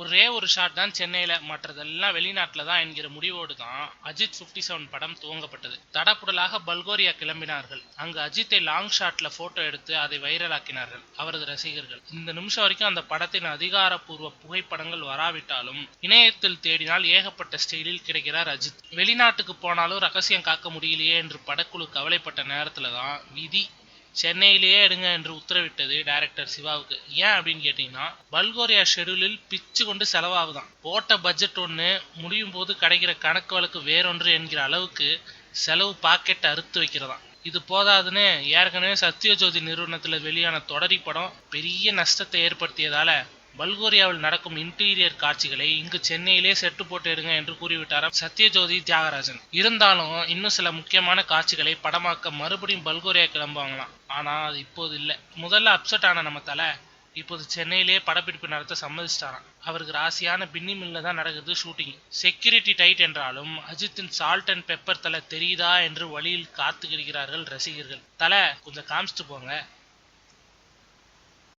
ஒரே ஒரு ஷாட் தான் சென்னையில, மற்றதெல்லாம் வெளிநாட்டுல தான் என்கிற முடிவோடு தான் அஜித் 57 படம் துவங்கப்பட்டது. தடப்புடலாக பல்கோரியா கிளம்பினார்கள். அங்கு அஜித்தை லாங் ஷாட்ல போட்டோ எடுத்து அதை வைரலாக்கினார்கள் அவரது ரசிகர்கள். இந்த நிமிஷம் வரைக்கும் அந்த படத்தின் அதிகாரப்பூர்வ புகைப்படங்கள் வராவிட்டாலும் இணையத்தில் தேடினால் ஏகப்பட்ட ஸ்டைலில் கிடைக்கிறார் அஜித். வெளிநாட்டுக்கு போனாலும் ரகசியம் காக்க முடியலையே என்று படக்குழு கவலைப்பட்ட நேரத்துல தான் விதி சென்னையிலேயே எடுங்க என்று உத்தரவிட்டது டைரக்டர் சிவாவுக்கு. ஏன் அப்படின்னு கேட்டீங்கன்னா, பல்கோரியா ஷெடியூலில் பிச்சு கொண்டு செலவாகுதான். போட்ட பட்ஜெட் ஒன்று, முடியும் போது கிடைக்கிற கணக்கு வழக்கு வேறொன்று என்கிற அளவுக்கு செலவு பாக்கெட் அறுத்து வைக்கிறதாம். இது போதாதுன்னு ஏற்கனவே சத்யஜோதி நிறுவனத்துல வெளியான தொடரி படம் பெரிய நஷ்டத்தை ஏற்படுத்தியதால பல்கோரியாவில் நடக்கும் இன்டீரியர் காட்சிகளை இங்கு சென்னையிலே செட்டு போட்டு எடுங்க என்று கூறிவிட்டாராம் சத்யஜோதி தியாகராஜன். இருந்தாலும் இன்னும் சில முக்கியமான காட்சிகளை படமாக்க மறுபடியும் பல்கோரியா கிளம்புவாங்களாம். ஆனா அது இப்போது இல்லை. முதல்ல அப்செட் ஆன நம்ம தலை இப்போது சென்னையிலேயே படப்பிடிப்பு நடத்த சம்மதிச்சிட்டாராம். அவருக்கு ராசியான பின்னி மில்ல தான் நடக்குது ஷூட்டிங். செக்யூரிட்டி டைட் என்றாலும் அஜித்தின் சால்ட் அண்ட் பெப்பர் தலை தெரியுதா என்று வழியில் காத்து கிடைக்கிறார்கள் ரசிகர்கள். தலை கொஞ்சம் காமிச்சிட்டு போங்க.